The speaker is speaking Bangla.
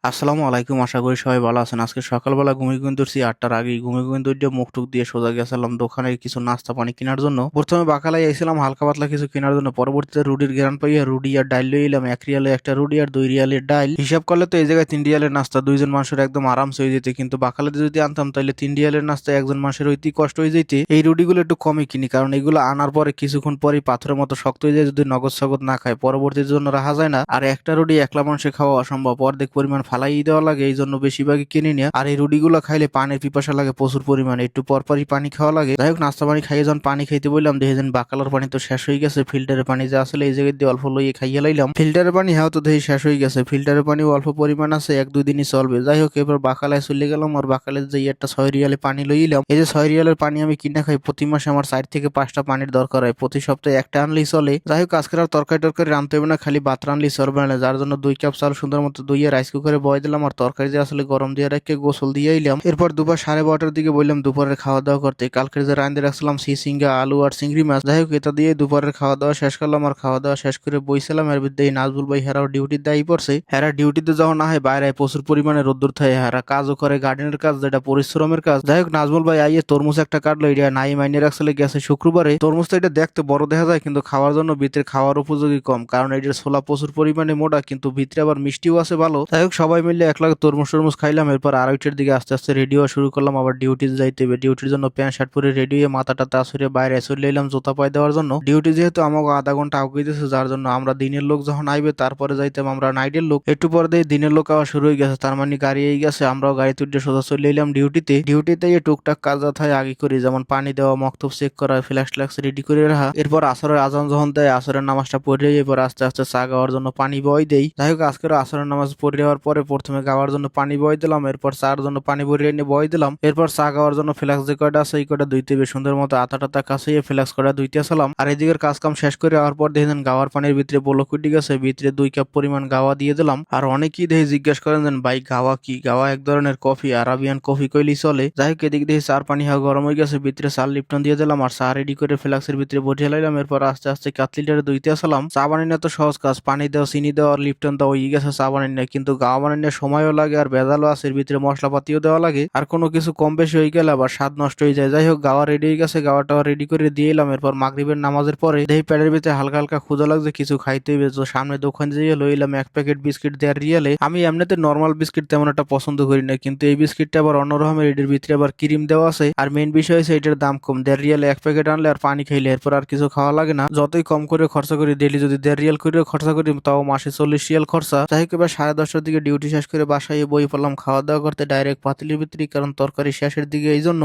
আসসালামু আলাইকুম। আশা করি সবাই ভালো আছেন। আজকে সকালবেলা ঘুমিয়ে কিন্তু উঠছি 8টার আগেই। ঘুমিয়ে কিন্তু উঠে মুখ টুক দিয়ে সোজা গেছিলাম দোকানে কিছু নাস্তা পানি কেনার জন্য। প্রথমে বাকালাই আইছিলাম হালকা পাতলা কিছু কেনার জন্য, পরবর্তীতে রুটির ঘ্রাণ পাইয়া রুটি আর ডাইল লই এলাম। 1 রিয়ালে একটা রুটি আর 2 রিয়ালের ডাইল। হিসাব করলে তো এই জায়গায় 3 রিয়ালের নাস্তা দুইজন মানুষের একদম আরামসে হয়ে যেত, কিন্তু বাকালাতে যদি আনতাম তাহলে 3 রিয়ালের নাস্তা একজন মানুষের হইতে কষ্ট হয়ে যেতে। এই রুটিগুলো একটু কমই কিনি, কারণ এগুলো আনার পরে কিছুক্ষণ পরেই পাথরের মতো শক্ত হয়ে যায় যদি নগদ সগদ না খায়, পরবর্তীর জন্য রাখা যায় না। আর একটা রুটি একলা মানুষে খাওয়া অসম্ভব, অর্ধেক পরিমাণ ফালাই দেওয়া লাগে, এই জন্য বেশিরভাগই কিনে নিয়ে। আর এই রুটিগুলো খাইলে পানির পিপাসা লাগে প্রচুর পরিমাণে, একটু পরপরই পানি খাওয়া লাগে। যাই হোক, নাস্তা পানি খাইয়ে যখন পানি খাইতে বললাম দেখে যেন বাকালার পানি তো শেষ হয়ে গেছে। ফিল্টারের পানি যা আসলে এই জায়গায় দিয়ে অল্প লইয়ে খাইয়ে লাইলাম। ফিল্টারের পানি হ্যাঁ তো দেখি শেষ হয়ে গেছে। ফিল্টারের পানি অল্প পরিমাণ আছে, 1-2 দিনই চলবে। যাই হোক, এবার বাকালায় চলে গেলাম আর বাকালে যে একটা 6 রিয়ালে পানি লইলাম। এই যে 6 রিয়ালের পানি আমি কিনে খাই, প্রতি মাসে আমার 4 থেকে 5টা পানির দরকার হয়, প্রতি সপ্তাহে একটা আনলেই চলে। যাই হোক, আজকের আর তরকারি টরকারি রানতে হবে না, খালি ভাত রানলেই চলবে না, যার জন্য 2 কাপ চাল সুন্দর মতো ধুইয়ে রাইস কুকারে বয় দিলাম। আর তরকারি যে আসলে গরম দিয়ে রেখে গোসল দিয়ে এলাম। এরপর দুপুর 12:30টার দিকে বললাম দুপুরের খাওয়া দাওয়া করতে। কালকের যে রাঁধে রাখছিলাম সিঙ্গা আলু আর চিংড়ি মাছ, যাই হোক এটা দিয়ে দুপুরের খাওয়া দাওয়া শেষ করলাম। আর খাওয়া দাওয়া শেষ করে বইছিলাম, এর মধ্যে নাজবুল ভাই হেরাও ডিউটি দেয় পড়ছে। হেরা ডিউটিতে যখন না হয় বাইরে প্রচুর পরিমাণে রোদ্দুর থাকে, হেরা কাজও করে গার্ডেনের কাজ, যেটা পরিশ্রমের কাজ। যাই হোক, নাজমুল ভাই আইয়ে তরমুজ একটা কাটলো, এটা নাই মাইনে রাখছিল গেছে শুক্রবারে। তরমুজটা এটা দেখতে বড় দেখা যায়, কিন্তু খাওয়ার জন্য ভিতরে খাওয়ার উপযোগী কম, কারণ এটার ছোলা প্রচুর পরিমাণে মোটা, কিন্তু ভিতরে আবার মিষ্টিও আছে ভালো। যাই হোক, সবাই মিলে এক লাখ তরমুজ টরমুজ খাইলাম। এরপর 2:30টার দিকে আস্তে আস্তে রেডি হওয়া শুরু করলাম, আবার ডিউটিতে যাইতে হবে। ডিউটির জন্য প্যান্ট শার্ট পরে রেডি হয়ে মাথাটা আসরে বাইরে চলে এলাম জুতা পায়ে দেওয়ার জন্য। ডিউটি যেহেতু আমাকে আধা ঘন্টা আগে দিয়েছে, যার জন্য আমরা দিনের লোক যখন আইবে তারপরে যাইতাম আমরা নাইটের লোক। একটু পরে দিয়ে দিনের লোক আবার শুরু হয়ে গেছে, তার মানে গাড়ি এই গেছে। আমরাও গাড়ি তুলে সোজা চলে এলাম ডিউটিতে। ডিউটিতে এই টুকটাক কাজ হয় আগে করি, যেমন পানি দেওয়া, মক্তব চেক করা, ফ্ল্যাক্স ট্ল্যাক্স রেডি করে রাখা। এরপর আসরের আজান যখন দেয় আসরের নামাজটা পড়ে এরপর আস্তে আস্তে চা খাওয়ার জন্য পানি বয় দেই। যাই হোক, আজকের আসরের নামাজ পড়ে যাওয়ার পরে প্রথমে খাওয়ার জন্য পানি বয় দিলাম, এরপর চার জন্য পানি ভরিয়ে এনে বয় দিলাম। এরপর চা খাওয়ার জন্য ফ্ল্যাক্স যে কয়টা আছে এই কয়টা ধুইতে হবে সুন্দর মতো, আতা টাতা কাছে ফ্ল্যাক্স কয়টা ধুইতে আসলাম। আর এদিকের কাজ কাম শেষ করে যাওয়ার পর দেখেন গাওয়ার পানির ভিতরে বলক উঠে গেছে, ভিতরে 2 কাপ পরিমাণ গাওয়া দিয়ে দিলাম। আর অনেকেই দেখে জিজ্ঞাসা করেন যে ভাই গাওয়া কি? গাওয়া এক ধরনের কফি, আরাবিয়ান কফি কইলেই চলে। যাই হোক, এদিকে দেখি চার পানি হওয়া গরম হয়ে গেছে, ভিতরে চার লিপটন দিয়ে দিলাম আর চা রেডি করে ফ্ল্যাক্সের ভিতরে বসিয়ে লাইলাম। এরপর আস্তে আস্তে কাতলিটারে ধুইতে আসলাম। চা বানানো তো সহজ কাজ, পানি দেওয়া, চিনি দেওয়া আর লিপটন দেওয়া হয়ে গেছে চা বানানো, কিন্তু গাওয়া বানানোর সময়ও লাগে আর ভেজালও আছে, এর ভিতরে মশলাপাতিও দেওয়া লাগে, আর কোনো কিছু কম বেশি হয়ে গেলে আবার স্বাদ নষ্ট হয়ে যায়। যাই হোক, গাওয়া রেডি হয়ে গেছে, গাওয়াটা রেডি করে দিয়ে এলাম। এরপর মাগরিবের নামাজের পরে দেখি প্যাডের ভিতরে হালকা হালকা ক্ষুধা লাগছে, কিছু খাইতে হবে, তো সামনে দোকান যেয়ে লইলাম 1 প্যাকেট বিস্কিট 1.5 রিয়ালে। আমি এমনিতে নর্মাল বিস্কিট তেমন একটা পছন্দ করি না, কিন্তু এই বিস্কিটটা আবার অন্যরকমের, এটার ভিতরে আবার ক্রিম দেওয়া আছে। আর মেইন বিষয় হচ্ছে এটার দাম কম, 1.5 রিয়ালে 1 প্যাকেট আনলে আর পানি খাইলে এরপর আর কিছু খাওয়া লাগে না। যতই কম করে খরচা করি, ডেলি যদি 1.5 রিয়াল করে খরচা করি তাও মাসে 40 রিয়াল খরচা। যাই হোক, এবার 10:30টার দিকে ডিউটি শেষ করে বাসায় বই পড়লাম খাওয়া দাওয়া করতে ডাইরেক্ট পাতিলের ভিতরে, কারণ তরকারি শেষের দিকে, এই জন্য।